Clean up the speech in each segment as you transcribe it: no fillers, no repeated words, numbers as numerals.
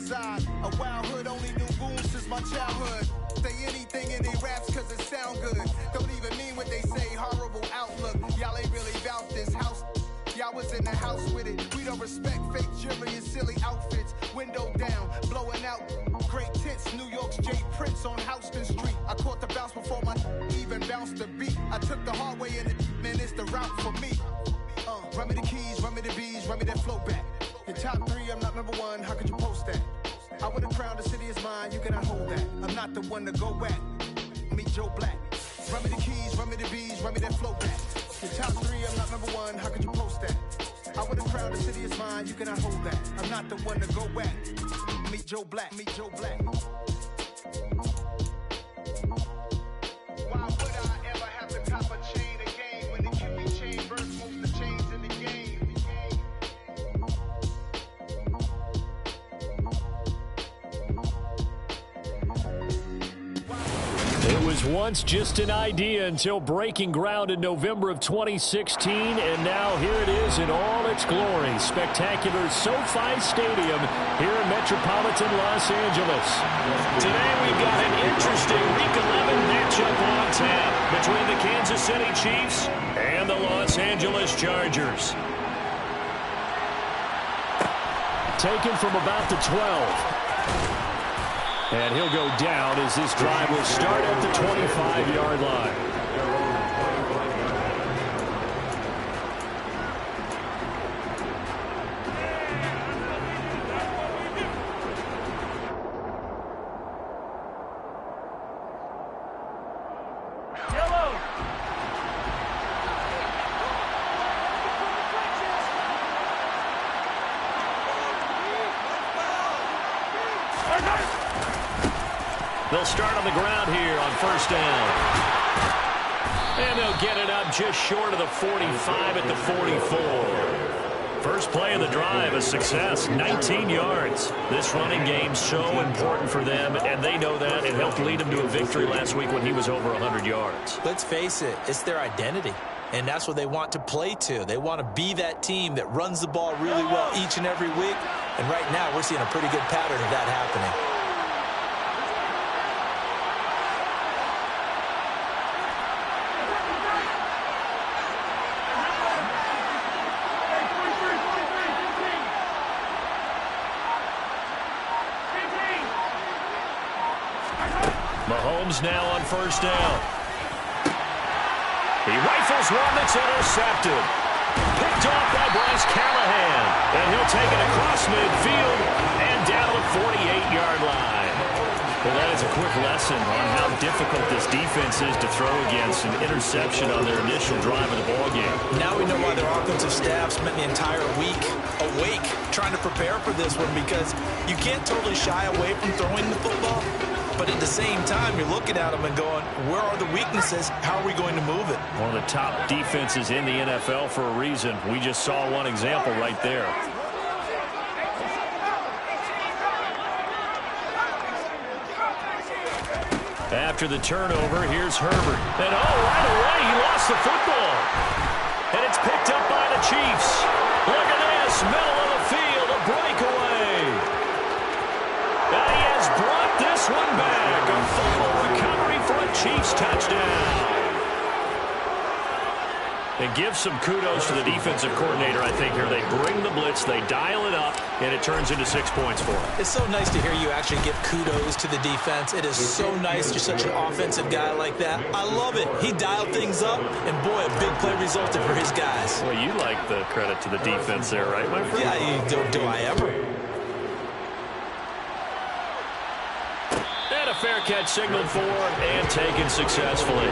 reside. A wild hood, only knew goons since my childhood. Say anything in they raps cause it sound good. Don't even mean what they say, horrible outlook. Y'all ain't really about this house. Y'all was in the house with it. We don't respect fake jewelry and silly outfits. Window down, blowing out great tents. New York's J. Prince on Houston Street. I caught the bounce before my even bounced the beat. I took the hard way in it, man, it's the route for me. Run me the keys, run me the bees, run me that flow back. Your top three, I'm not number one, how could you post that? I would've crowned the city is mine, you cannot hold that. I'm not the one to go back. Meet Joe Black. Run me the keys, run me the bees, run me that flow back. Your top three, I'm not number one, how could you post that? I would've crowned the city is mine, you cannot hold that. I'm not the one to go back. Meet Joe Black, meet Joe Black. Why would I ever have to cop a chain again when it can be chain verse most of the chains in the game? It was once just an idea until breaking ground in November of 2016, and now here it is in all its glory. Spectacular SoFi Stadium here in metropolitan Los Angeles. Today we've got an interesting Week 11 matchup on tap between the Kansas City Chiefs and the Los Angeles Chargers. Taken from about the 12. And he'll go down as this drive will start at the 25-yard line. They'll start on the ground here on first down. And they'll get it up just short of the 45 at the 44. First play of the drive, a success, 19 yards. This running game's so important for them, and they know that. It helped lead them to a victory last week when he was over 100 yards. Let's face it, it's their identity, and that's what they want to play to. They want to be that team that runs the ball really well each and every week, and right now we're seeing a pretty good pattern of that happening. Mahomes now on first down. He rifles one that's intercepted. Picked off by Bryce Callahan. And he'll take it across midfield and down to the 48-yard line. Well, that is a quick lesson on how difficult this defense is to throw against an interception on their initial drive of the ballgame. Now we know why their offensive staff spent the entire week awake trying to prepare for this one, because you can't totally shy away from throwing the football. But at the same time, you're looking at them and going, where are the weaknesses? How are we going to move it? One of the top defenses in the NFL for a reason. We just saw one example right there. After the turnover, here's Herbert. And right away, he lost the football. And it's picked up by the Chiefs. Look at this, middle of the field, a breakaway. And he has brought this one back. A fumble recovery for a Chiefs touchdown. And give some kudos to the defensive coordinator, I think, here. They bring the blitz, they dial it up, and it turns into 6 points for them. It's so nice to hear you actually give kudos to the defense. It is so nice. You're such an offensive guy like that. I love it. He dialed things up, and boy, a big play resulted for his guys. Well, you like the credit to the defense there, right, my friend? Yeah, do I ever? And a fair catch signaled for and taken successfully.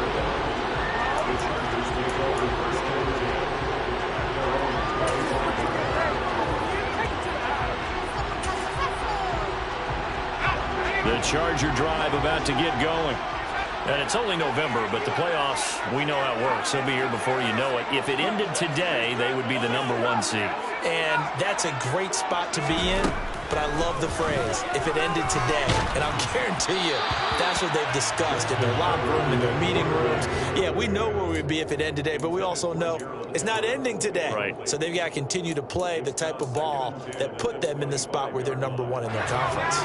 The Charger drive about to get going. And it's only November, but the playoffs, we know how it works. They'll be here before you know it. If it ended today, they would be the #1 seed. And that's a great spot to be in. but I love the phrase, if it ended today. And I'll guarantee you, that's what they've discussed in their locker room, in their meeting rooms. Yeah, we know where we'd be if it ended today, but we also know it's not ending today. Right. So they've got to continue to play the type of ball that put them in the spot where they're number one in their conference.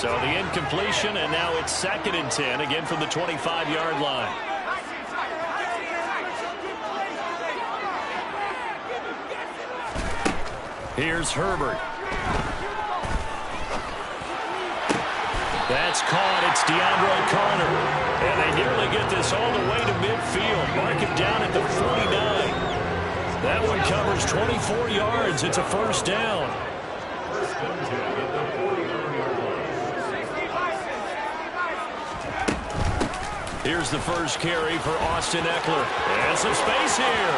So the incompletion, and now it's 2nd and 10, again from the 25-yard line. Here's Herbert. That's caught. It's DeAndre Carter. And they nearly get this all the way to midfield. Mark him down at the 49. That one covers 24 yards. It's a first down. Here's the first carry for Austin Eckler. And some space here.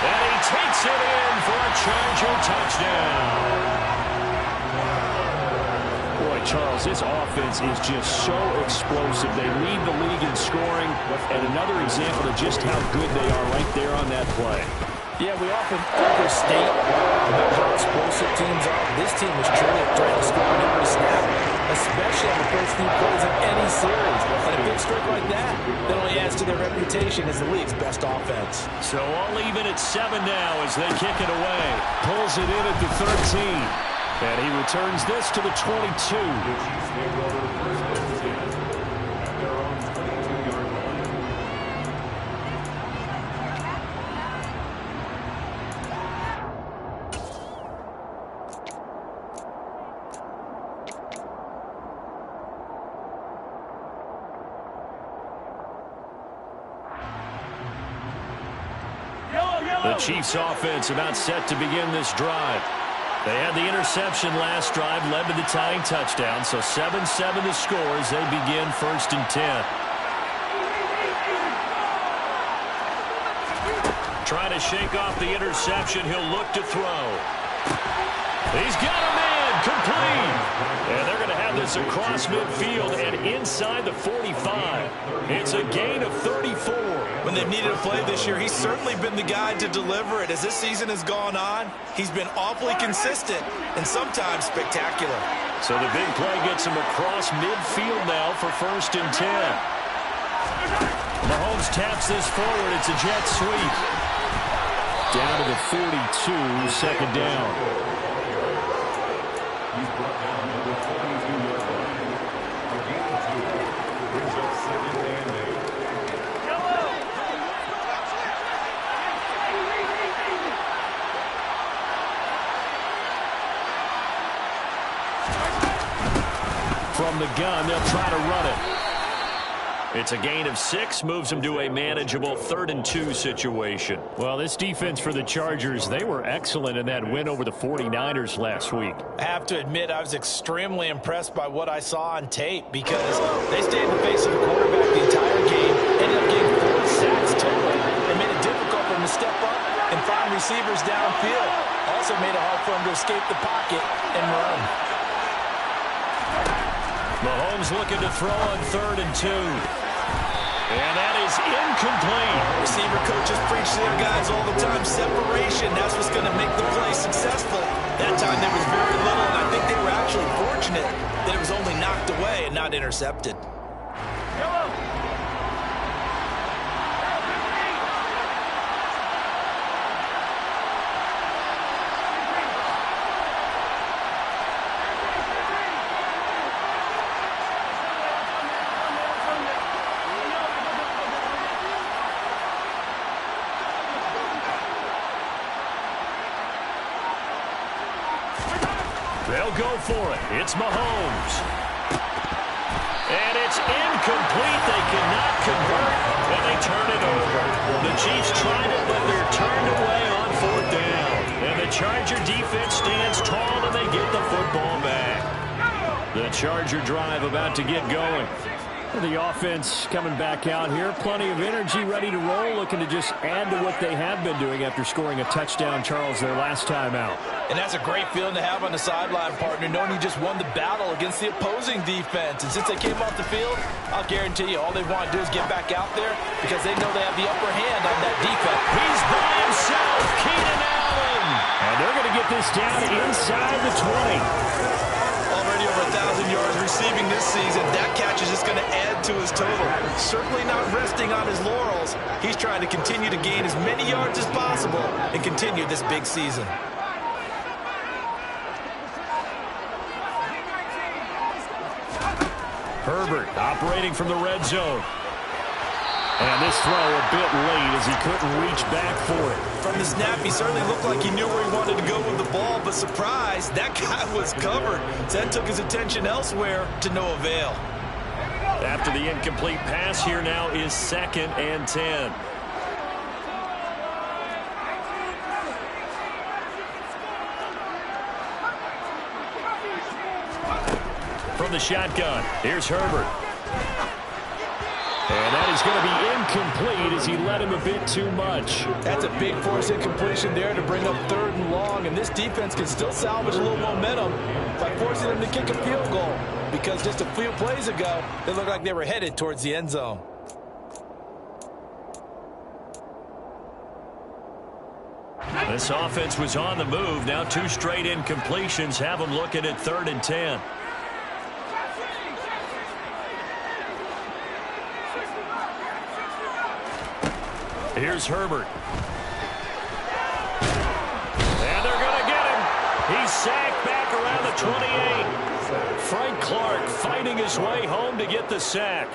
And he takes it in for a Charger touchdown. Boy, Charles, this offense is just so explosive. They lead the league in scoring, and another example of just how good they are right there on that play. Yeah, we often overstate about how explosive teams are. This team was truly a threat to score on every snap, especially on the first few plays of any series. And a big streak like that only adds to their reputation as the league's best offense. So all even at 7 now as they kick it away. Pulls it in at the 13. And he returns this to the 22. The Chiefs offense about set to begin this drive. They had the interception last drive, led to the tying touchdown, so 7-7 the score as they begin 1st and 10. Trying to shake off the interception, he'll look to throw. He's got a man, complete. And they're going to have this across midfield and inside the 45. It's a gain of 34. When they've needed a play this year, he's certainly been the guy to deliver it. As this season has gone on, he's been awfully consistent and sometimes spectacular. So the big play gets him across midfield now for 1st and 10. Mahomes taps this forward. It's a jet sweep. Down to the 42, 2nd down. From the gun, they'll try to run it. It's a gain of 6, moves them to a manageable 3rd and 2 situation. Well, this defense for the Chargers, they were excellent in that win over the 49ers last week. I have to admit, I was extremely impressed by what I saw on tape because they stayed in the face of the quarterback the entire game, ended up getting 4 sacks total. It made it difficult for him to step up and find receivers downfield. Also made it hard for him to escape the pocket and run. Mahomes looking to throw on 3rd and 2. And that is incomplete. Receiver coaches preach to their guys all the time. Separation, that's what's going to make the play successful. That time there was very little, and I think they were actually fortunate that it was only knocked away and not intercepted. They'll go for it. It's Mahomes. And it's incomplete. They cannot convert, and they turn it over. The Chiefs tried it, but they're turned away on 4th down. And the Charger defense stands tall, and they get the football back. The Charger drive about to get going. The offense coming back out here. Plenty of energy, ready to roll, looking to just add to what they have been doing after scoring a touchdown, Charles, their last time out. And that's a great feeling to have on the sideline, partner, knowing you just won the battle against the opposing defense. And since they came off the field, I'll guarantee you all they want to do is get back out there because they know they have the upper hand on that defense. He's by himself, Keenan Allen. And they're this down inside the 20. Already over 1,000 yards receiving this season. That catch is just going to add to his total. Certainly not resting on his laurels. He's trying to continue to gain as many yards as possible and continue this big season. Herbert operating from the red zone. And this throw a bit late as he couldn't reach back for it. From the snap, he certainly looked like he knew where he wanted to go with the ball, but surprise, that guy was covered. So that took his attention elsewhere to no avail. After the incomplete pass, here now is 2nd and 10. From the shotgun, here's Herbert. And that is going to be incomplete as he led him a bit too much. That's a big force incompletion there to bring up 3rd and long, and this defense can still salvage a little momentum by forcing them to kick a field goal, because just a few plays ago, they looked like they were headed towards the end zone. This offense was on the move. Now 2 straight incompletions have them looking at 3rd and 10. Here's Herbert. And they're going to get him. He's sacked back around the 28. Frank Clark fighting his way home to get the sack.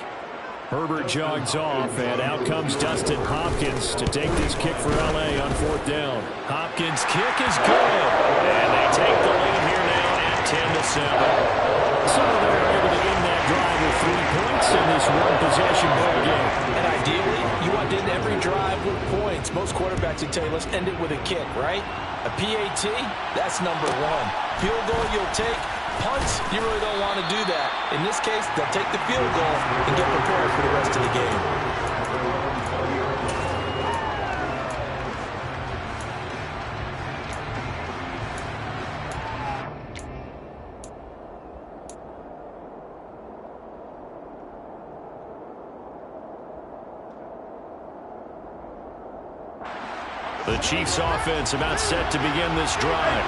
Herbert jogs off, and out comes Dustin Hopkins to take this kick for L.A. on 4th down. Hopkins' kick is good. And they take the lead here now at 10-7. So they're able to end that drive with 3 points in this one-possession ball game. And ideally, you want to end every drive with points. Most quarterbacks would tell you, let's end it with a kick, right? A PAT, that's number 1. Field goal you'll take. Punts, you really don't want to do that. In this case, they'll take the field goal and get prepared for the rest of the game. The Chiefs offense about set to begin this drive.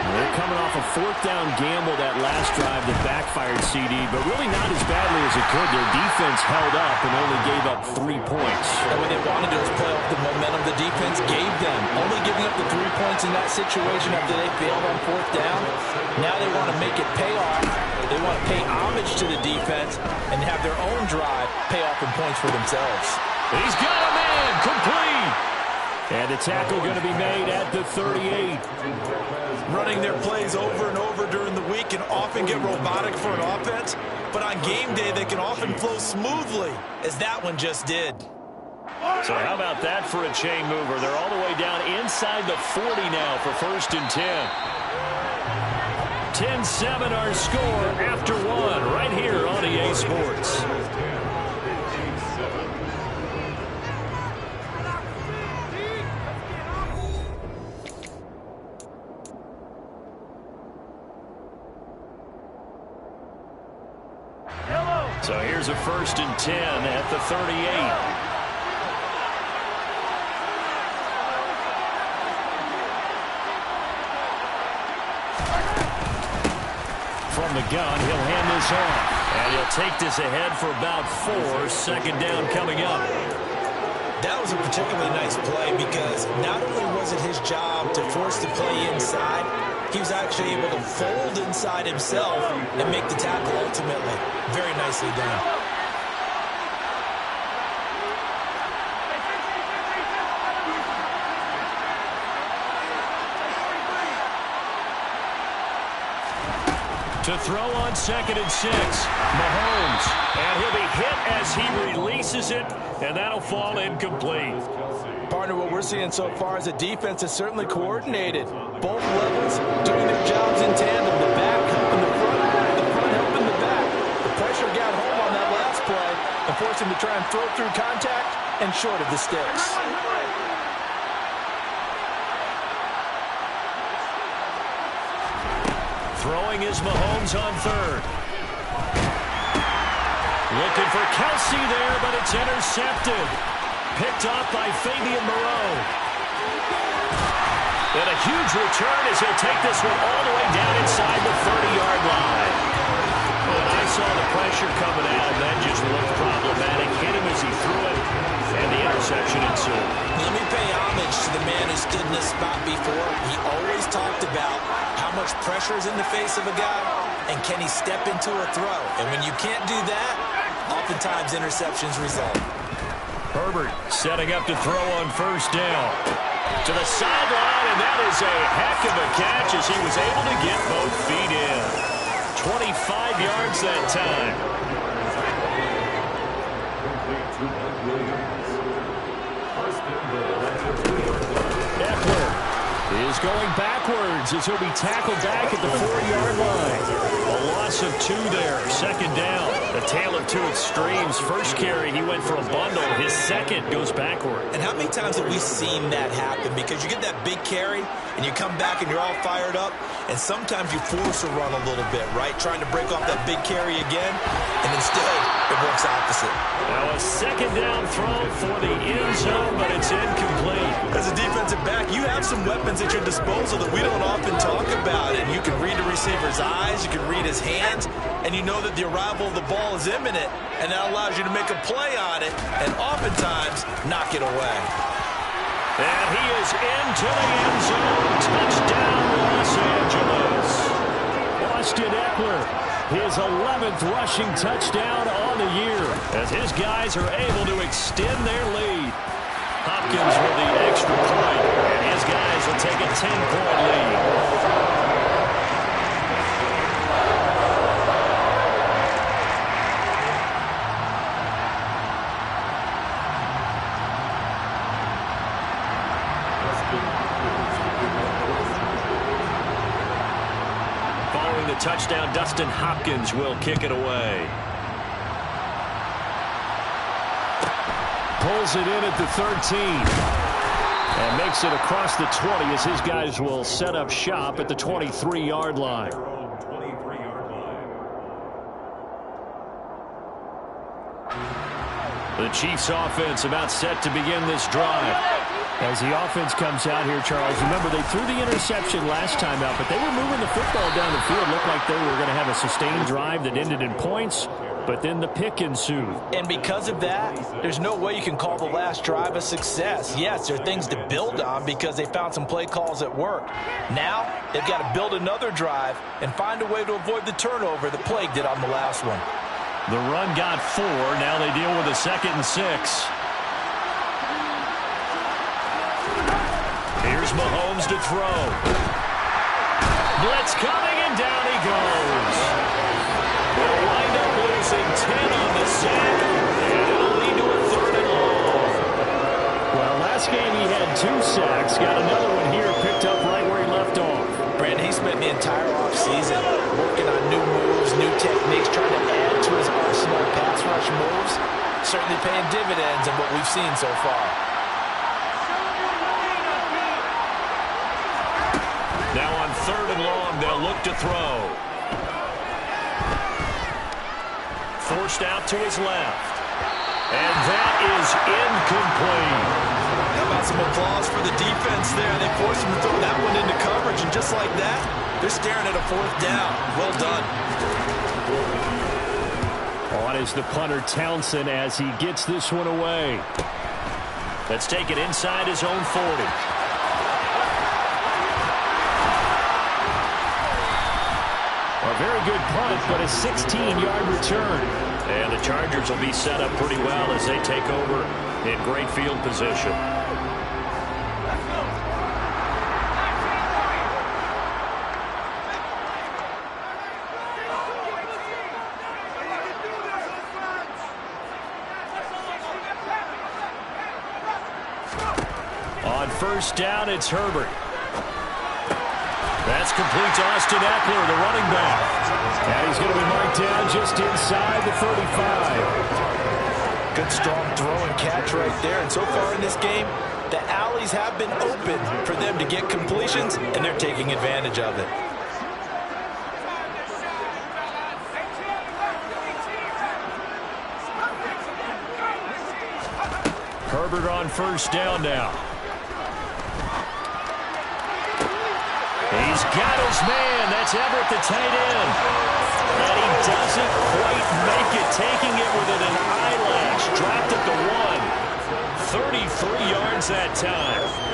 They're coming off a 4th down gamble that last drive that backfired CD, but really not as badly as it could. Their defense held up and only gave up 3 points. And what they wanted to do is play off the momentum the defense gave them. Only giving up the 3 points in that situation after they failed on 4th down. Now they want to make it pay off. They want to pay homage to the defense and have their own drive pay off in points for themselves. He's got a man, complete. And the tackle going to be made at the 38. Running their plays over and over during the week can often get robotic for an offense, but on game day they can often flow smoothly, as that one just did. So how about that for a chain mover? They're all the way down inside the 40 now for 1st and 10. 10-7 our score after 1 right here on EA Sports. So here's a 1st and 10 at the 38. From the gun, he'll hand this off. And he'll take this ahead for about 4. 2nd down coming up. That was a particularly nice play because not only was it his job to force the play inside, he was actually able to fold inside himself and make the tackle ultimately. Very nicely done. To throw on 2nd and 6, Mahomes. And he'll be hit as he releases it, and that'll fall incomplete. Partner, what we're seeing so far is a defense is certainly coordinated. Both levels doing their jobs in tandem. The back helping the front helping the back. The pressure got home on that last play and forced him to try and throw through contact and short of the sticks. Throwing is Mahomes on 3rd. Looking for Kelsey there, but it's intercepted. Picked off by Fabian Moreau. And a huge return as he'll take this one all the way down inside the 30-yard line. When I saw the pressure coming at him, that just looked problematic. Hit him as he threw it, and the interception ensued. Let me pay homage to the man who stood in this spot before. He always talked about how much pressure is in the face of a guy, and can he step into a throw. And when you can't do that, oftentimes interceptions result. Herbert setting up to throw on first down. To the sideline, and that is a heck of a catch as he was able to get both feet in. 25 yards that time. Eckler is going backwards as he'll be tackled back at the 4-yard line. A loss of 2 there. Second down. A tale of two extremes. First carry, he went for a bundle. His second goes backward. And how many times have we seen that happen? Because you get that big carry, and you come back and you're all fired up, and sometimes you force a run a little bit, right? Trying to break off that big carry again, and instead it works opposite. Now a second down throw for the end zone, but it's incomplete. As a defensive back, you have some weapons at your disposal that we don't often talk about, and you can read the receiver's eyes, you can read his hands, and you know that the arrival of the ball is imminent, and that allows you to make a play on it, and oftentimes knock it away. And he is into the end zone. Touchdown, Los Angeles. Austin Eckler, his 11th rushing touchdown on the year, as his guys are able to extend their lead. Hopkins with the extra point, and his guys will take a 10-point lead. Following the touchdown, Dustin Hopkins will kick it away. Pulls it in at the 13. And makes it across the 20 as his guys will set up shop at the 23-yard line. The Chiefs offense about set to begin this drive. As the offense comes out here, Charles, remember they threw the interception last time out, but they were moving the football down the field. Looked like they were going to have a sustained drive that ended in points, but then the pick ensued. And because of that, there's no way you can call the last drive a success. Yes, there are things to build on because they found some play calls that work. Now, they've got to build another drive and find a way to avoid the turnover that plagued it on the last one. The run got 4. Now they deal with a 2nd and 6. Here's Mahomes to throw. Blitz coming, and down he goes. They'll wind up losing 10 on the sack, and it'll lead to a 3rd and long. Well, last game he had 2 sacks. Got another one here, picked up right where he left off. Brandon, he spent the entire offseason working on new moves, new techniques, trying to add to his arsenal of pass rush moves. Certainly paying dividends in what we've seen so far. Now on 3rd and long, they'll look to throw. Forced out to his left. And that is incomplete. How about some applause for the defense there? They forced him to throw that one into coverage, and just like that, they're staring at a 4th down. Well done. On is the punter Townsend as he gets this one away. Let's take it inside his own 40. A very good punt, but a 16-yard return. And the Chargers will be set up pretty well as they take over in great field position. On first down, it's Herbert. That's complete to Austin Eckler, the running back. And he's going to be marked down just inside the 35. Good, strong throw and catch right there. And so far in this game, the alleys have been open for them to get completions, and they're taking advantage of it. Herbert on first down now. He's got his man. That's Everett, the tight end. And he doesn't quite make it, taking it within an eyelash. Dropped at the 1. 33 yards that time.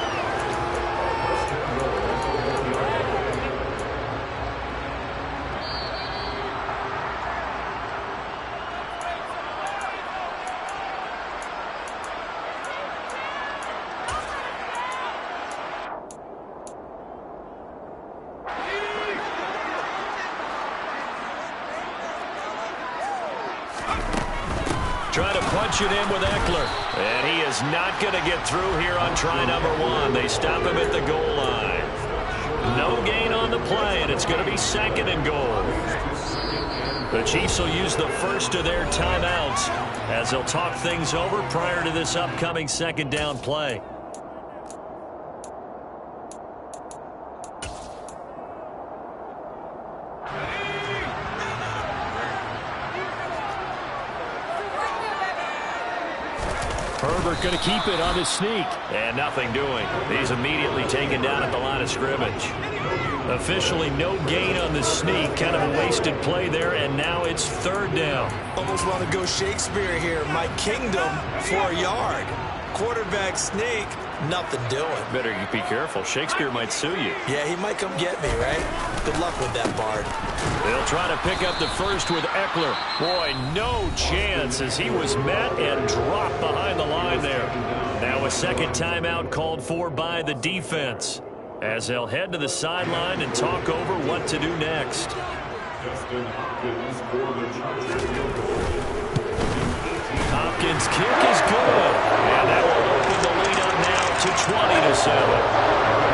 Trying to punch it in with Eckler. And he is not going to get through here on try number 1. They stop him at the goal line. No gain on the play, and it's going to be 2nd and goal. The Chiefs will use the first of their timeouts as they'll talk things over prior to this upcoming 2nd down play. Herbert going to keep it on his sneak. And nothing doing. He's immediately taken down at the line of scrimmage. Officially no gain on the sneak. Kind of a wasted play there, and now it's 3rd down. Almost want to go Shakespeare here. My kingdom for a yard. Quarterback sneak, nothing doing. Better be careful. Shakespeare might sue you. Yeah, he might come get me, right? Good luck with that, Bard. They'll try to pick up the first with Eckler. Boy, no chance as he was met and dropped behind the line there. Now a 2nd timeout called for by the defense as they'll head to the sideline and talk over what to do next. Hopkins' kick is good. And that will open the lead up now to 20-7.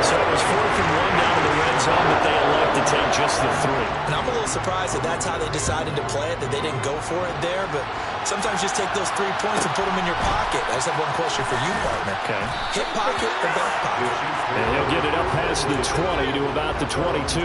So it was 4th and 1 down in the red zone, but they elect to take just the 3. And I'm a little surprised that that's how they decided to play it, that they didn't go for it there. But sometimes just take those 3 points and put them in your pocket. I just have one question for you, partner. Okay. Hip pocket or back pocket? And he'll get it up past the 20 to about the 22.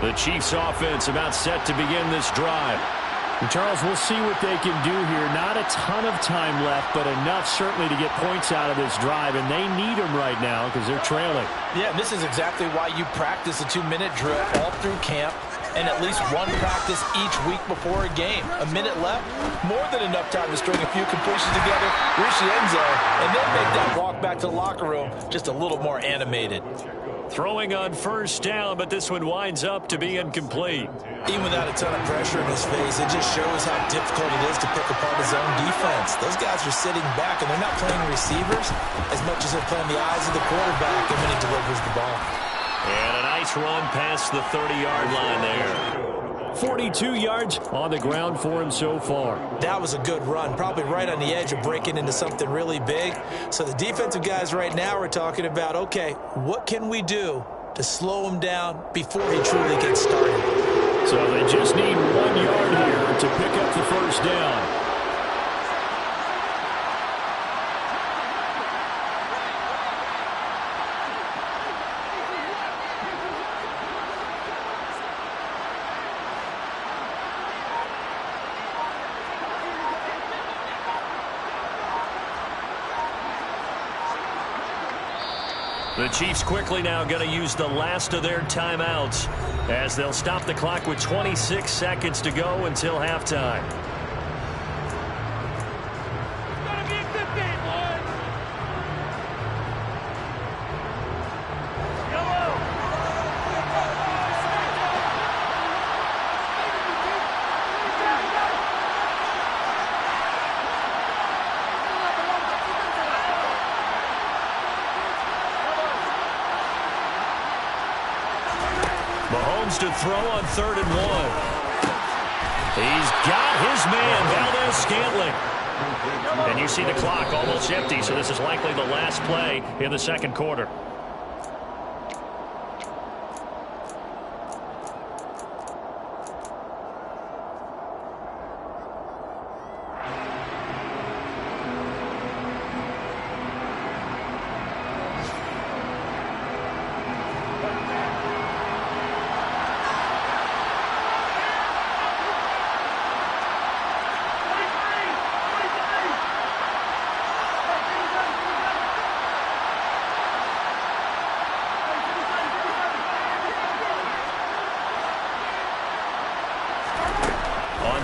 The Chiefs offense about set to begin this drive. And Charles, we'll see what they can do here. Not a ton of time left, but enough certainly to get points out of this drive, and they need them right now because they're trailing. Yeah, and this is exactly why you practice a 2-minute drill all through camp and at least one practice each week before a game. A minute left, more than enough time to string a few completions together, reach the end zone, and then make that walk back to the locker room just a little more animated. Throwing on 1st down, but this one winds up to be incomplete. Even without a ton of pressure in his face, it just shows how difficult it is to pick apart his own defense. Those guys are sitting back, and they're not playing receivers as much as they're playing the eyes of the quarterback and when he delivers the ball. And a nice run past the 30-yard line there. 42 yards on the ground for him so far. That was a good run, probably right on the edge of breaking into something really big. So the defensive guys right now are talking about, okay, what can we do to slow him down before he truly gets started? So they just need 1 yard here to pick up the 1st down. The Chiefs quickly now going to use the last of their timeouts as they'll stop the clock with 26 seconds to go until halftime. Mahomes to throw on 3rd and 1. He's got his man, Valdez-Scantling. And you see the clock almost empty, so this is likely the last play in the 2nd quarter.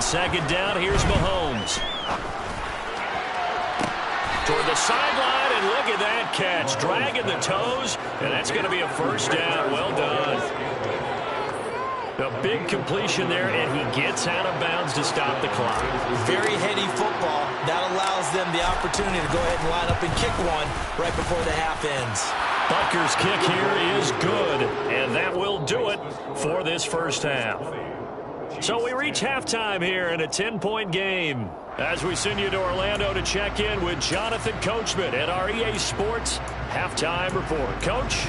second down. Here's Mahomes. Toward the sideline, and look at that catch. Dragging the toes, and that's going to be a first down. Well done. A big completion there, and he gets out of bounds to stop the clock. Very heady football. That allows them the opportunity to go ahead and line up and kick one right before the half ends. Butker's kick here is good, and that will do it for this first half. So we reach halftime here in a 10-point game as we send you to Orlando to check in with Jonathan Coachman at our EA Sports Halftime Report. Coach?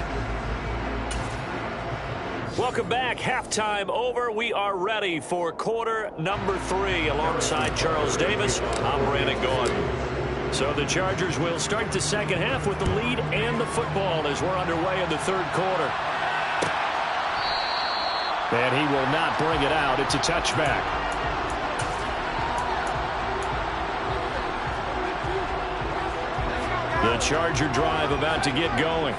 Welcome back. Halftime over. We are ready for quarter number 3 alongside Charles Davis. I'm Brandon Gordon. So the Chargers will start the second half with the lead and the football as we're underway in the third quarter. And he will not bring it out. It's a touchback. The Charger drive about to get going.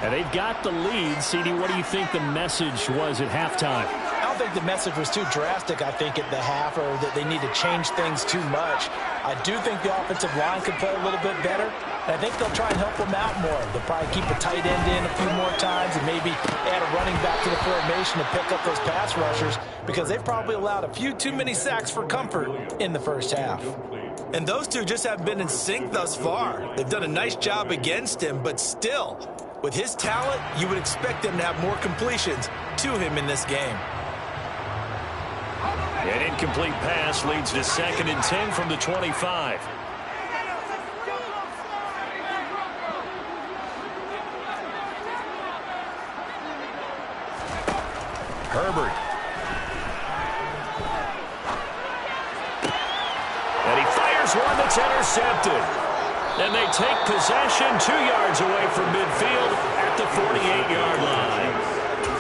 And they've got the lead. CD, what do you think the message was at halftime? I don't think the message was too drastic, I think, at the half, or that they need to change things too much. I do think the offensive line could play a little bit better. And I think they'll try and help them out more. They'll probably keep a tight end in a few more times and maybe add a running back to the formation to pick up those pass rushers, because they've probably allowed a few too many sacks for comfort in the first half. And those two just haven't been in sync thus far. They've done a nice job against him, but still, with his talent, you would expect them to have more completions to him in this game. An incomplete pass leads to 2nd and 10 from the 25. Herbert. And he fires one that's intercepted. And they take possession 2 yards away from midfield at the 48-yard line.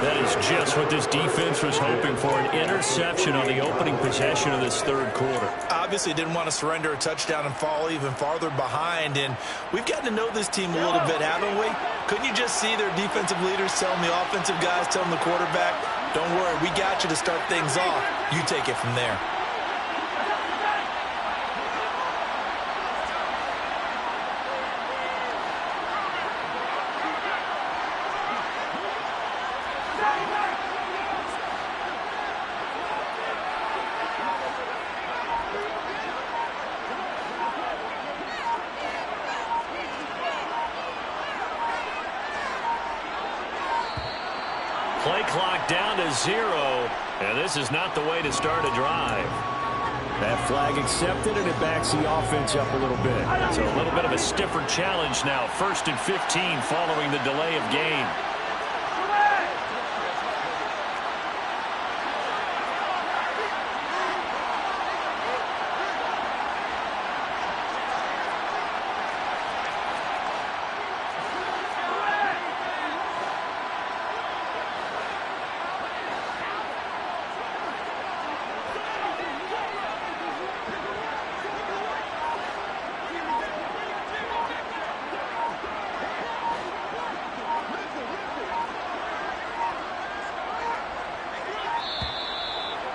That is just what this defense was hoping for, an interception on the opening possession of this third quarter. Obviously didn't want to surrender a touchdown and fall even farther behind. And we've gotten to know this team a little bit, haven't we? Couldn't you just see their defensive leaders telling the offensive guys, telling the quarterback, don't worry, we got you to start things off. You take it from there. Play clock down to 0, and this is not the way to start a drive. That flag accepted, and it backs the offense up a little bit. So a little bit of a stiffer challenge now. 1st and 15 following the delay of game.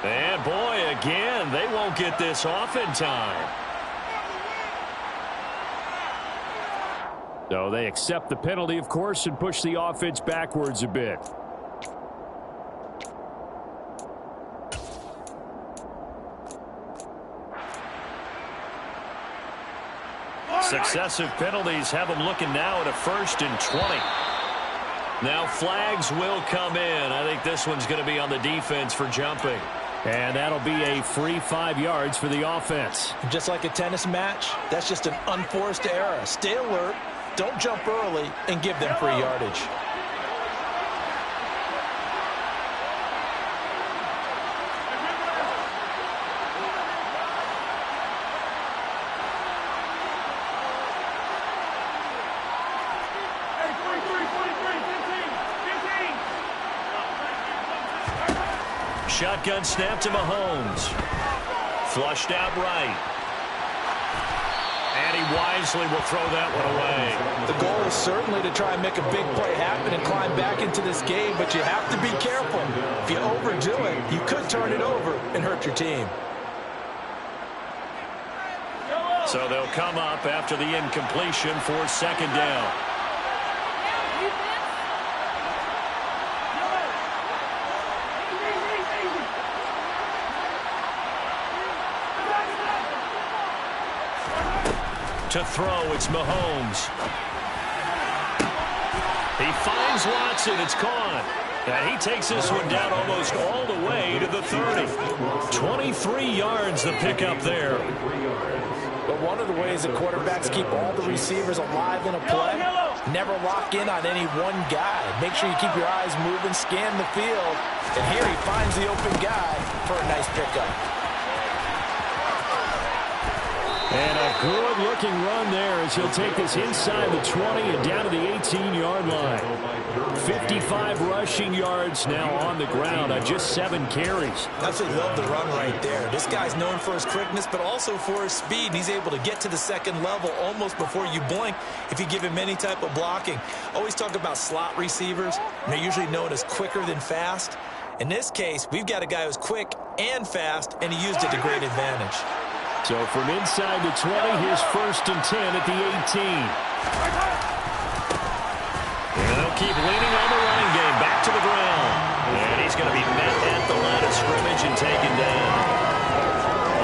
And boy, again, they won't get this off in time. So they accept the penalty, of course, and push the offense backwards a bit. Successive penalties have them looking now at a 1st and 20. Now flags will come in. I think this one's going to be on the defense for jumping. And that'll be a free 5 yards for the offense. Just like a tennis match, that's just an unforced error. Stay alert, don't jump early, and give them free yardage. Shotgun snap to Mahomes. Flushed out right. And he wisely will throw that one away. The goal is certainly to try and make a big play happen and climb back into this game, but you have to be careful. If you overdo it, you could turn it over and hurt your team. So they'll come up after the incompletion for second down. To throw, it's Mahomes. He finds Watson. It's caught. And he takes this one down almost all the way to the 30. 23 yards the pickup there. But one of the ways that quarterbacks keep all the receivers alive in a play, never lock in on any one guy. Make sure you keep your eyes moving, scan the field. And here he finds the open guy for a nice pickup. And a good-looking run there as he'll take this inside the 20 and down to the 18-yard line. 55 rushing yards now on the ground on just 7 carries. Absolutely love the run right there. This guy's known for his quickness, but also for his speed. And he's able to get to the second level almost before you blink if you give him any type of blocking. Always talk about slot receivers. They're usually known as quicker than fast. In this case, we've got a guy who's quick and fast, and he used it to great advantage. So from inside the 20, here's 1st and 10 at the 18. And they'll keep leaning on the running game. Back to the ground. And he's going to be met at the line of scrimmage and taken down.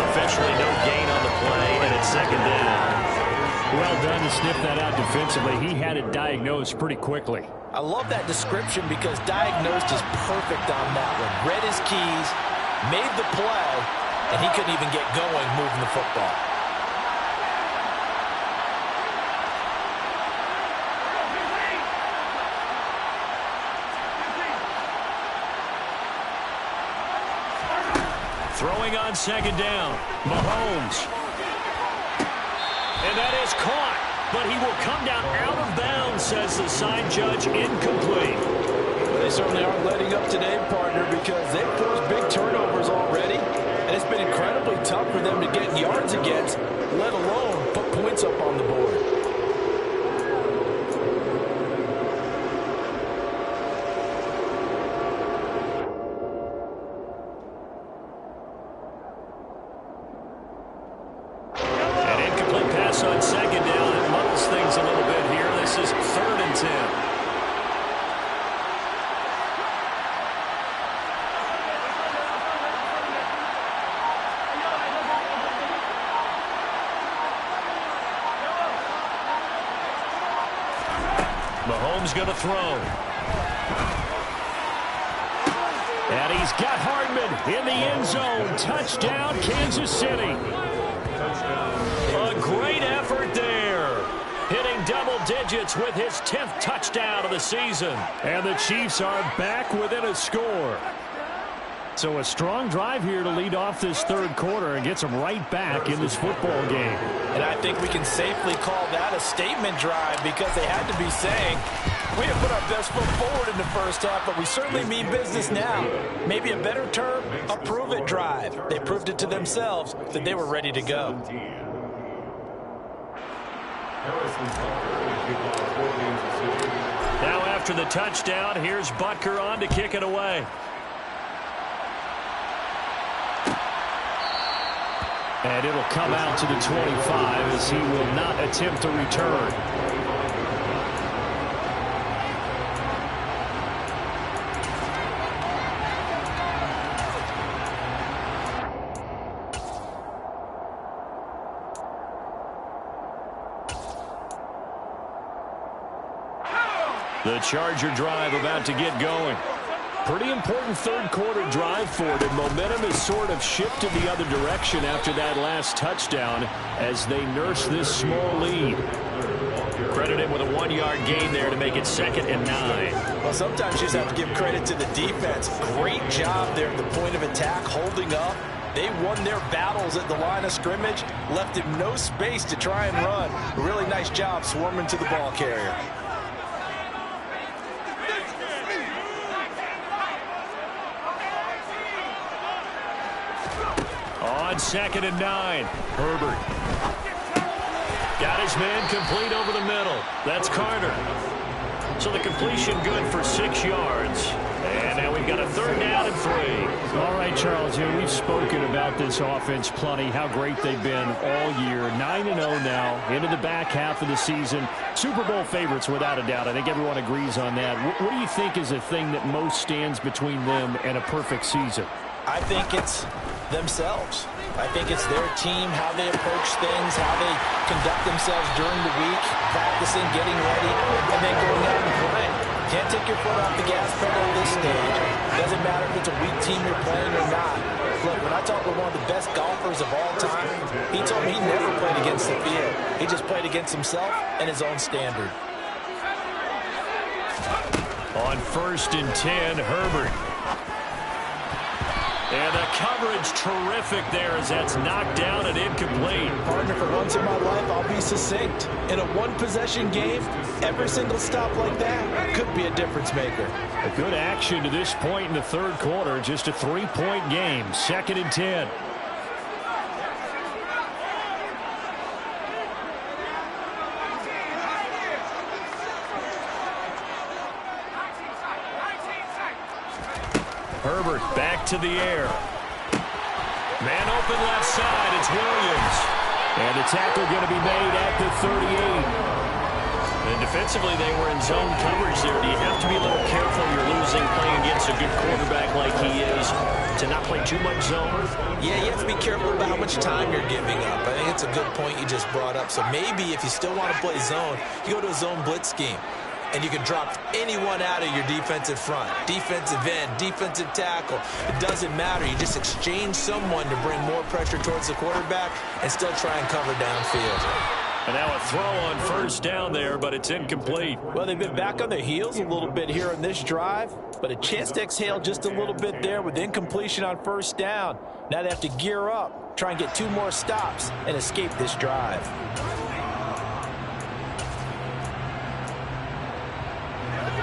Officially no gain on the play, and it's second down. Well done to sniff that out defensively. He had it diagnosed pretty quickly. I love that description because diagnosed is perfect on that one. Read his keys, made the play, and he couldn't even get going moving the football. Throwing on second down, Mahomes. And that is caught, but he will come down out of bounds, says the side judge, incomplete. Well, they certainly aren't letting up today, partner, because they've forced big turnovers already. And it's been incredibly tough for them to get yards against, let alone put points up on the board. An incomplete pass on second down. It muddles things a little bit here. This is 3rd and 10. Mahomes going to throw. And he's got Hardman in the end zone. Touchdown, Kansas City. A great effort there. Hitting double digits with his 10th touchdown of the season. And the Chiefs are back within a score. So a strong drive here to lead off this 3rd quarter and gets them right back in this football game. And I think we can safely call that a statement drive because they had to be saying, we have put our best foot forward in the first half, but we certainly mean business now. Maybe a better term, a prove-it drive. They proved it to themselves that they were ready to go. Now after the touchdown, here's Butker on to kick it away. And it'll come out to the 25 as he will not attempt to return. The Charger drive about to get going. Pretty important 3rd quarter drive for them. Momentum has sort of shifted the other direction after that last touchdown as they nurse this small lead. Credit him with a 1-yard gain there to make it 2nd and 9. Well, sometimes you just have to give credit to the defense. Great job there at the point of attack, holding up. They won their battles at the line of scrimmage, left him no space to try and run. A really nice job swarming to the ball carrier. On 2nd and 9, Herbert. Got his man complete over the middle. That's Carter. So the completion good for 6 yards. And now we've got a 3rd down and 3. All right, Charles, we've spoken about this offense plenty, how great they've been all year. 9-0 now, into the back half of the season. Super Bowl favorites, without a doubt. I think everyone agrees on that. What do you think is the thing that most stands between them and a perfect season? I think it's themselves. I think it's their team, how they approach things, how they conduct themselves during the week, practicing, getting ready, and then going out and playing. Can't take your foot off the gas pedal at this stage. Doesn't matter if it's a weak team you're playing or not. Look, when I talk with one of the best golfers of all time, he told me he never played against the field. He just played against himself and his own standard. On 1st and 10, Herbert. And the coverage terrific there as that's knocked down and incomplete. Partner, for once in my life, I'll be succinct. In a one-possession game, every single stop like that could be a difference maker. A good action to this point in the 3rd quarter. Just a 3-point game. 2nd and 10. Herbert back to the air. Man open left side. It's Williams. And the tackle going to be made at the 38. And defensively, they were in zone coverage there. Do you have to be a little careful? You're losing playing against a good quarterback like he is to not play too much zone? Yeah, you have to be careful about how much time you're giving up. I think it's a good point you just brought up. So maybe if you still want to play zone, you go to a zone blitz scheme. And you can drop anyone out of your defensive front. Defensive end, defensive tackle. It doesn't matter. You just exchange someone to bring more pressure towards the quarterback and still try and cover downfield. And now a throw on 1st down there, but it's incomplete. Well, they've been back on their heels a little bit here in this drive, but a chance to exhale just a little bit there with incompletion on 1st down. Now they have to gear up, try and get 2 more stops, and escape this drive.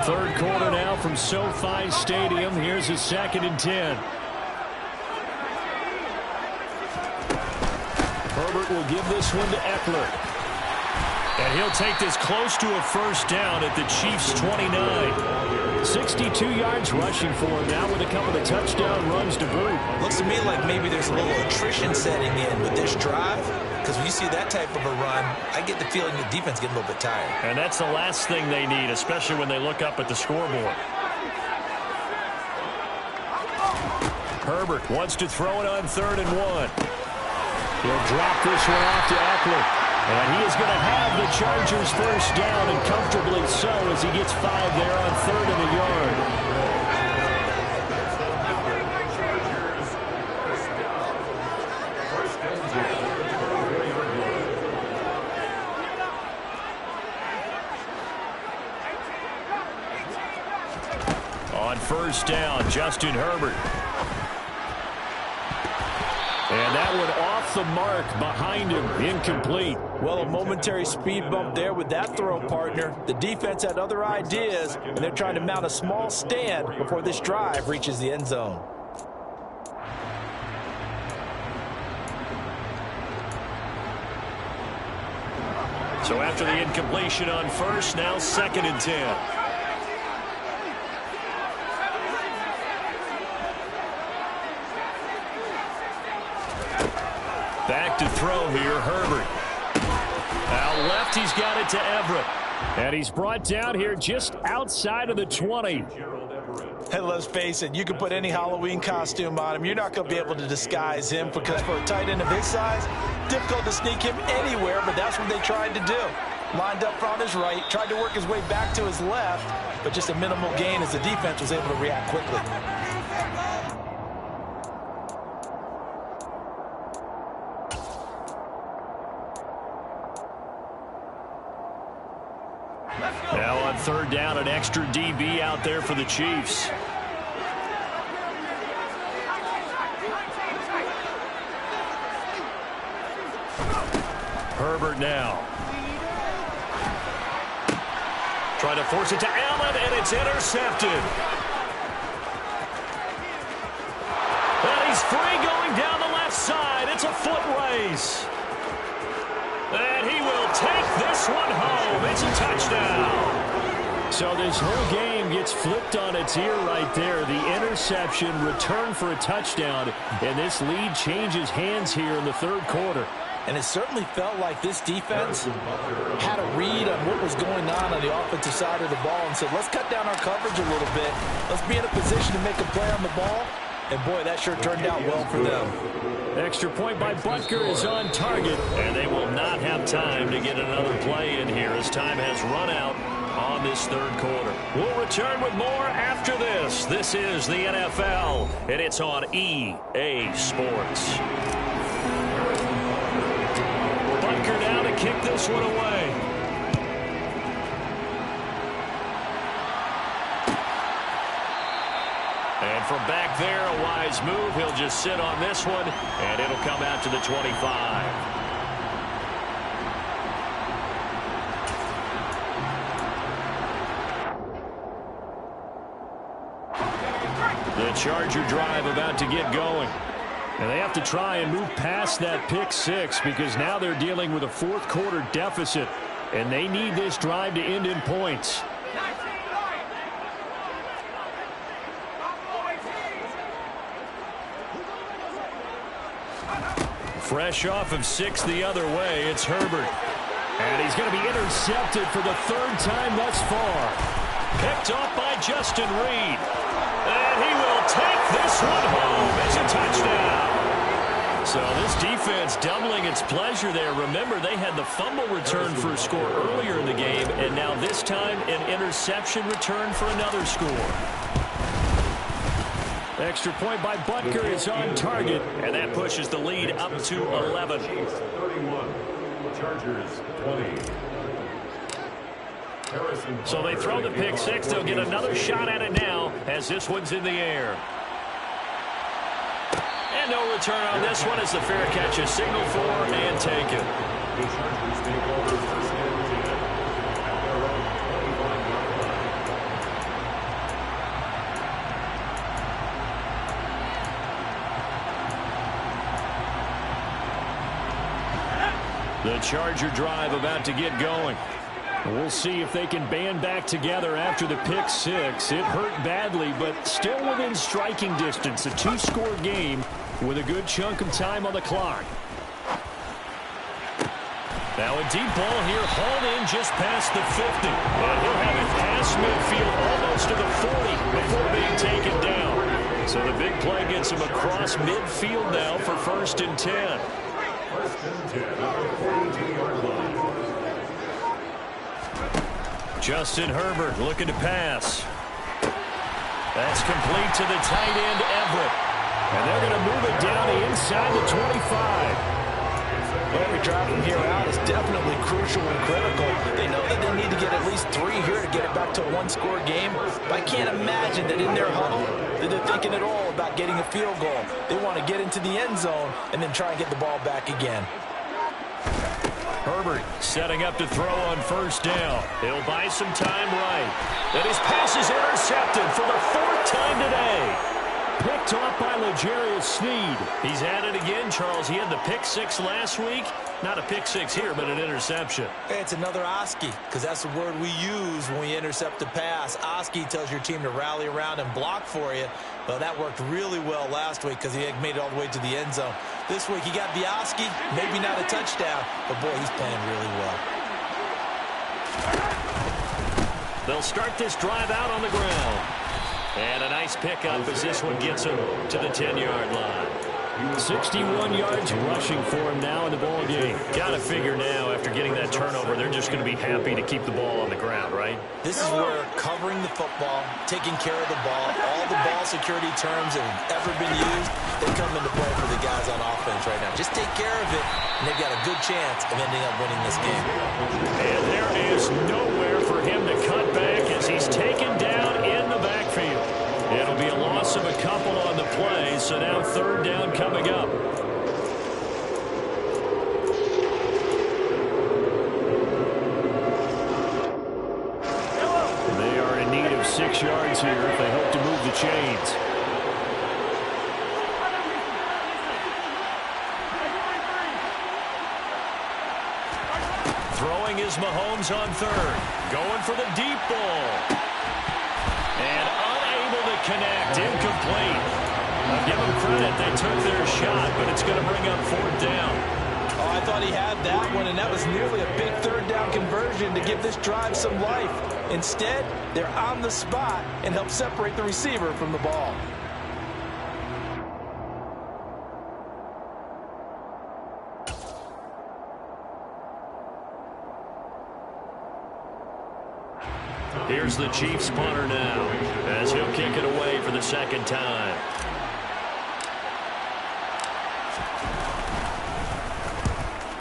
3rd quarter now from SoFi Stadium. Here's a 2nd and 10. Herbert will give this one to Eckler. And he'll take this close to a 1st down at the Chiefs' 29. 62 yards rushing for him now with a couple of touchdown runs to boot. Looks to me like maybe there's a little attrition setting in with this drive. Because when you see that type of a run, I get the feeling the defense getting a little bit tired. And that's the last thing they need, especially when they look up at the scoreboard. Herbert wants to throw it on 3rd and 1. He'll drop this one off to Eckler. And he is going to have the Chargers 1st down, and comfortably so as he gets 5 there on 3rd and a yard. On 1st down, Justin Herbert. And that one off the mark behind him, incomplete. Well, a momentary speed bump there with that throw, partner. The defense had other ideas, and they're trying to mount a small stand before this drive reaches the end zone. So after the incompletion on 1st, now 2nd and 10. Back to throw here, Herbert. Out left, he's got it to Everett. And he's brought down here just outside of the 20. Hey, let's face it, you can put any Halloween costume on him. You're not going to be able to disguise him because for a tight end of his size, difficult to sneak him anywhere, but that's what they tried to do. Lined up on his right, tried to work his way back to his left, but just a minimal gain as the defense was able to react quickly. Now on 3rd down, an extra DB out there for the Chiefs. Herbert now. Trying to force it to Allen, and it's intercepted. And he's free going down the left side. It's a foot race. And he will take this one home. It's a touchdown. So this whole game gets flipped on its ear right there. The interception, return for a touchdown, and this lead changes hands here in the third quarter. And it certainly felt like this defense had a read on what was going on the offensive side of the ball and said, let's cut down our coverage a little bit. Let's be in a position to make a play on the ball. And, boy, that sure turned out well for them. Extra point by Butker is on target, and they will not have time to get another play in here as time has run out on this third quarter. We'll return with more after this. This is the NFL, and it's on EA Sports. Butker now to kick this one away. And from back there, a wise move. He'll just sit on this one, and it'll come out to the 25. The Charger drive about to get going. And they have to try and move past that pick six because now they're dealing with a fourth quarter deficit, and they need this drive to end in points. Fresh off of 6 the other way, it's Herbert. And he's going to be intercepted for the third time thus far. Picked off by Justin Reed. And he will take this one home as a touchdown. So this defense doubling its pleasure there. Remember, they had the fumble return for a score earlier in the game, and now this time an interception return for another score. Extra point by Butker is on target, and that pushes the lead up to 11. 31, Chargers 20. So they throw the pick six. They'll get another shot at it now as this one's in the air. And no return on this one as the fair catch is signaled for and taken. The Chargers take over first and 10 at their own 25-yard line. The Charger drive about to get going. We'll see if they can band back together after the pick six. It hurt badly, but still within striking distance. A two-score game with a good chunk of time on the clock. Now a deep ball here, hauled in just past the 50. And he'll have it past midfield, almost to the 40 before being taken down. So the big play gets him across midfield now for 1st and 10. 1st and 10 at the 42-yard line. Justin Herbert looking to pass. That's complete to the tight end, Everett. And they're going to move it down to inside the 25. Every drive from here out is definitely crucial and critical. They know that they need to get at least 3 here to get it back to a one-score game. But I can't imagine that in their huddle that they're thinking at all about getting a field goal. They want to get into the end zone and then try and get the ball back again. Herbert setting up to throw on 1st down. He'll buy some time right. And his pass is intercepted for the 4th time today. Picked off by L'Jarius Sneed. He's at it again, Charles. He had the pick six last week. Not a pick six here, but an interception. Hey, it's another Oski, because that's the word we use when we intercept a pass. Oski tells your team to rally around and block for you. Well, that worked really well last week because he had made it all the way to the end zone. This week he got the Oski, maybe not a touchdown, but boy, he's playing really well. They'll start this drive out on the ground. And a nice pickup as this one gets him to the 10-yard line. 61 yards rushing for him now in the ball game. Got to figure now after getting that turnover, they're just going to be happy to keep the ball on the ground, right? This is where covering the football, taking care of the ball, all the ball security terms that have ever been used, they come into play for the guys on offense right now. Just take care of it, and they've got a good chance of ending up winning this game. And there is nowhere for him to cut back as he's taken down in the backfield. It'll be a loss of a couple on the play, so now 3rd down coming up. They are in need of 6 yards here if they hope to move the chains. Throwing is Mahomes on third. Going for the deep ball. And unable to connect. Incomplete. I'll give them credit. They took their shot, but it's going to bring up fourth down. Oh, I thought he had that one, and that was nearly a big third down conversion to give this drive some life. Instead, they're on the spot and help separate the receiver from the ball. Here's the Chiefs punter now as he'll kick it away for the second time.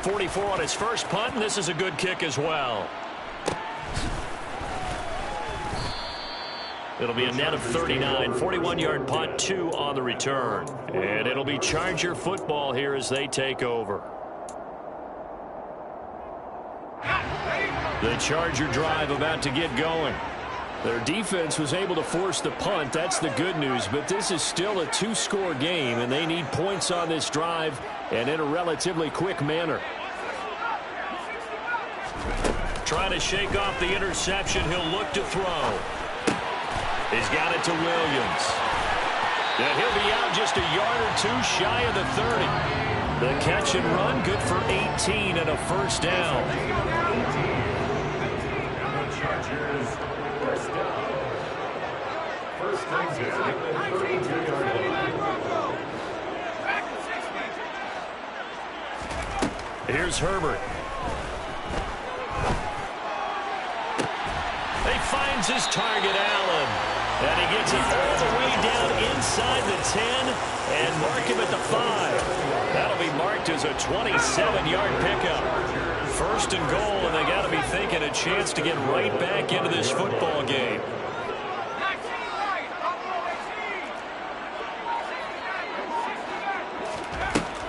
.44 on his first punt, and this is a good kick as well. It'll be a net of 39, 41-yard punt, 2 on the return. And it'll be Charger football here as they take over. The Charger drive about to get going. Their defense was able to force the punt. That's the good news. But this is still a 2-score game, and they need points on this drive and in a relatively quick manner. Trying to shake off the interception. He'll look to throw. He's got it to Williams. And he'll be out just a yard or two shy of the 30. The catch and run, good for 18 and a first down. Chargers, first down. First down, 32-yard line. Here's Herbert. He finds his target, Allen. And he gets it all the way down inside the 10 and mark him at the 5. That'll be marked as a 27-yard pickup. First and goal, and they got to be thinking a chance to get right back into this football game.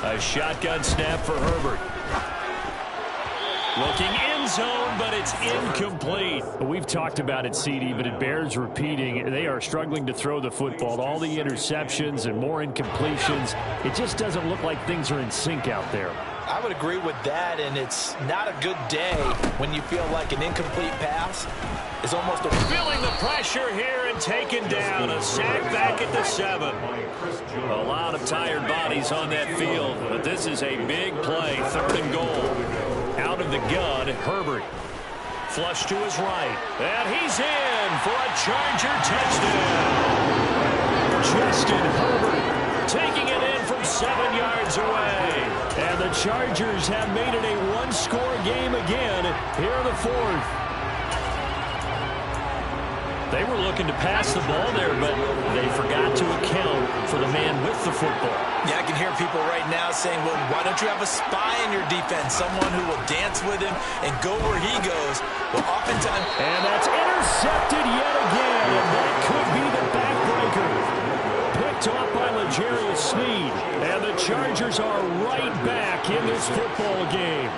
A shotgun snap for Herbert. Looking end zone, but it's incomplete. We've talked about it, CD, but it bears repeating. They are struggling to throw the football. All the interceptions and more incompletions. It just doesn't look like things are in sync out there. I would agree with that, and it's not a good day when you feel like an incomplete pass is almost a... Feeling the pressure here and taken down. A sack back at the 7. A lot of tired bodies on that field, but this is a big play. Third and goal. Out of the gun, Herbert. Flush to his right. And he's in for a Charger touchdown. Justin Herbert taking it in from 7 yards away. And the Chargers have made it a one-score game again here in the 4th. They were looking to pass the ball there, but they forgot to account for the man with the football. Yeah, I can hear people right now saying, well, why don't you have a spy in your defense, someone who will dance with him and go where he goes? Well, oftentimes... And that's intercepted yet again. That could be the backbreaker. Picked off by L'Jarius Sneed. And the Chargers are right back in this football game.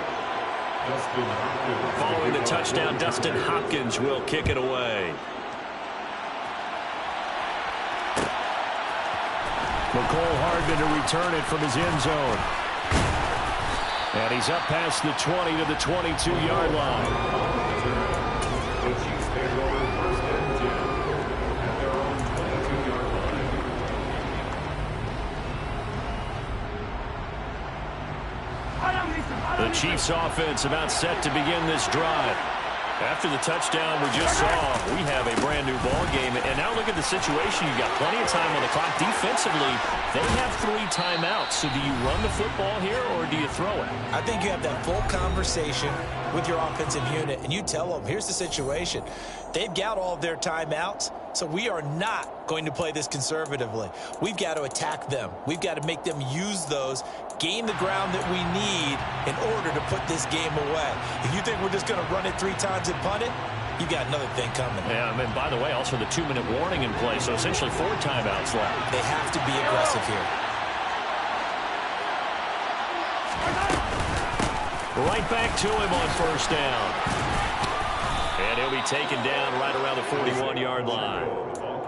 Following the touchdown, Dustin Hopkins will kick it away. McCole Hardman to return it from his end zone. And he's up past the 20 to the 22-yard line. The Chiefs take over first and 10 at their own 22-yard line. The Chiefs offense about set to begin this drive. After the touchdown we just saw, we have a brand new ball game. And now look at the situation. You've got plenty of time on the clock. Defensively, they have 3 timeouts. So do you run the football here or do you throw it? I think you have that full conversation with your offensive unit, and you tell them, here's the situation. They've got all of their timeouts, so we are not going to play this conservatively. We've got to attack them. We've got to make them use those, gain the ground that we need in order to put this game away. If you think we're just going to run it 3 times and punt it, you got another thing coming. Yeah, and by the way, also the 2-minute warning in play, so essentially 4 timeouts left. They have to be aggressive here. Right back to him on first down. And he'll be taken down right around the 41-yard line.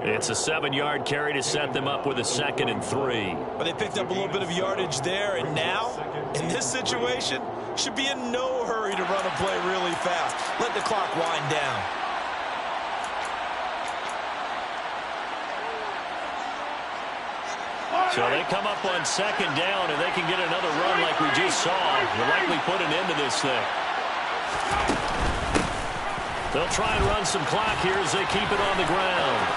It's a 7-yard carry to set them up with a 2nd and 3. But they picked up a little bit of yardage there, and now, in this situation, should be in no hurry to run a play really fast. Let the clock wind down. So they come up on second down, and they can get another run like we just saw. Will likely put an end to this thing. They'll try and run some clock here as they keep it on the ground.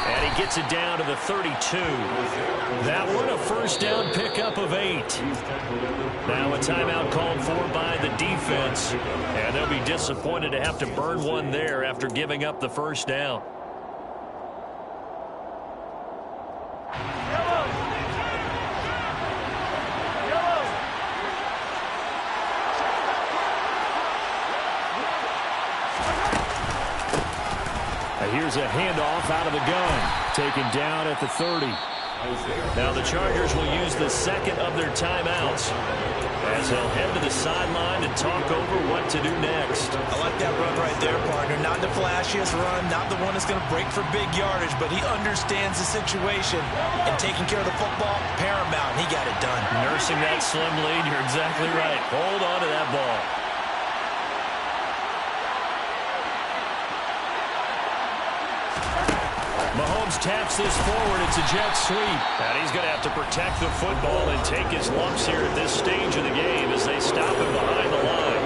And he gets it down to the 32. That one a first down pickup of 8. Now a timeout called for by the defense. And they'll be disappointed to have to burn one there after giving up the first down. Here's a handoff out of the gun. Taken down at the 30. Now the Chargers will use the second of their timeouts as they'll head to the sideline and talk over what to do next. I like that run right there, partner. Not the flashiest run, not the one that's going to break for big yardage, but he understands the situation, and taking care of the football, paramount. He got it done. Nursing that slim lead, you're exactly right. Hold on to that ball. Mahomes taps this forward. It's a jet sweep. And he's going to have to protect the football and take his lumps here at this stage of the game as they stop him behind the line.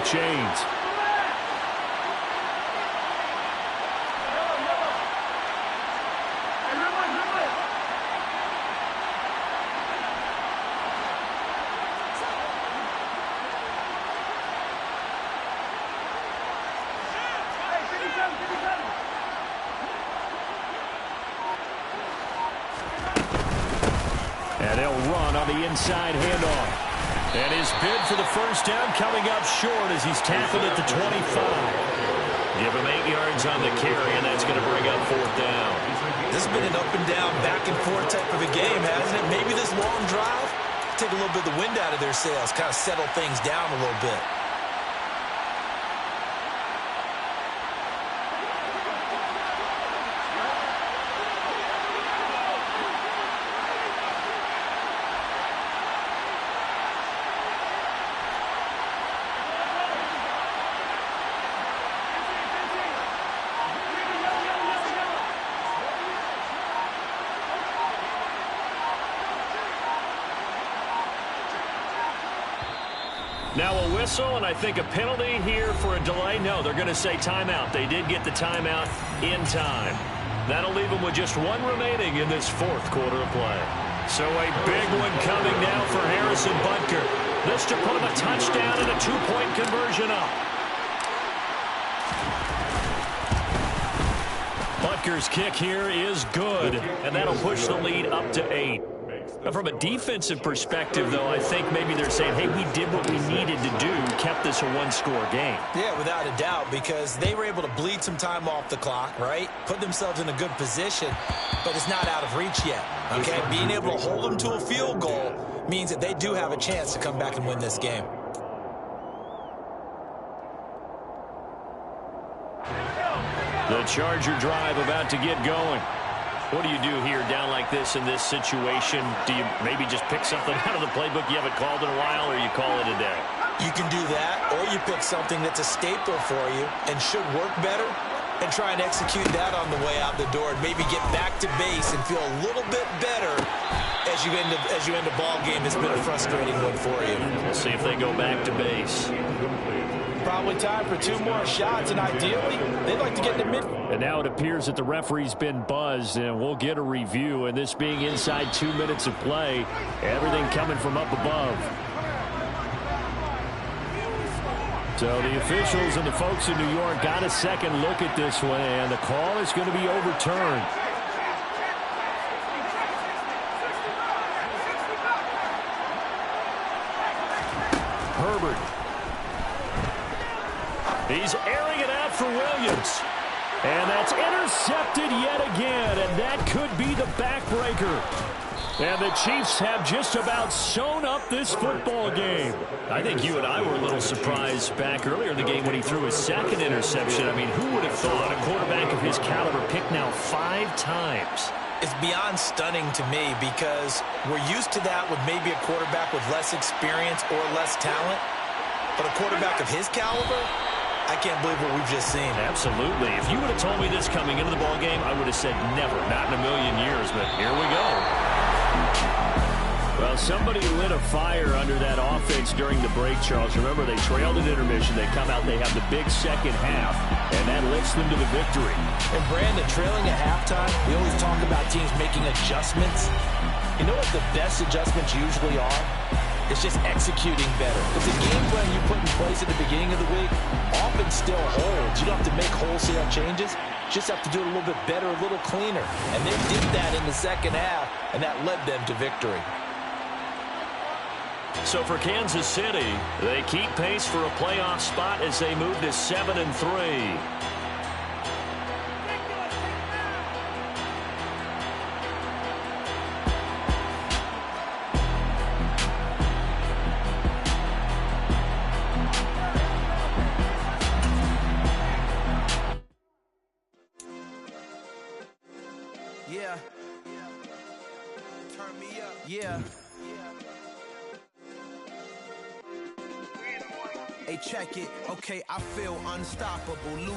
Chains. And they'll run on the inside handoff. And his bid for the first down coming up short as he's tackled at the 25. Give him 8 yards on the carry, and that's going to bring up fourth down. This has been an up and down, back and forth type of a game, hasn't it? Maybe this long drive, take a little bit of the wind out of their sails, kind of settle things down a little bit. Now a whistle, and I think a penalty here for a delay. No, they're going to say timeout. They did get the timeout in time. That'll leave them with just one remaining in this fourth quarter of play. So a big one coming now for Harrison Butker. This to put him a touchdown and a 2-point conversion up. Butker's kick here is good, and that'll push the lead up to 8. From a defensive perspective, though, I think maybe they're saying, hey, we did what we needed to do, kept this a one-score game. Yeah, without a doubt, because they were able to bleed some time off the clock, right? Put themselves in a good position, but it's not out of reach yet, okay? Being able to hold them to a field goal means that they do have a chance to come back and win this game. The Charger drive about to get going. What do you do here down like this in this situation? Do you maybe just pick something out of the playbook you haven't called in a while, or you call it a day? You can do that, or you pick something that's a staple for you and should work better and try and execute that on the way out the door and maybe get back to base and feel a little bit better as you end a ball game that's been a frustrating one for you. We'll see if they go back to base. Probably time for 2 more shots, and ideally, they'd like to get to mid. And now it appears that the referee's been buzzed, and we'll get a review. And this being inside 2 minutes of play, everything coming from up above. So the officials and the folks in New York got a second look at this one, and the call is going to be overturned. Herbert. He's airing it out for Williams. And that's intercepted yet again, and that could be the backbreaker. And the Chiefs have just about sewn up this football game. I think you and I were a little surprised back earlier in the game when he threw his second interception. I mean, who would have thought a quarterback of his caliber picked now 5 times? It's beyond stunning to me because we're used to that with maybe a quarterback with less experience or less talent. But a quarterback of his caliber, I can't believe what we've just seen. Absolutely. If you would have told me this coming into the ballgame, I would have said never, not in a million years. But here we go. Well, somebody lit a fire under that offense during the break, Charles. Remember, they trailed at intermission. They come out, they have the big second half, and that lifts them to the victory. And, Brandon, trailing at halftime, we always talk about teams making adjustments. You know what the best adjustments usually are? It's just executing better. But the game plan you put in place at the beginning of the week often still holds. You don't have to make wholesale changes. You just have to do it a little bit better, a little cleaner. And they did that in the second half, and that led them to victory. So for Kansas City, they keep pace for a playoff spot as they move to 7-3. Yeah. Turn me up. Yeah. Hey, check it. Okay, I feel unstoppable.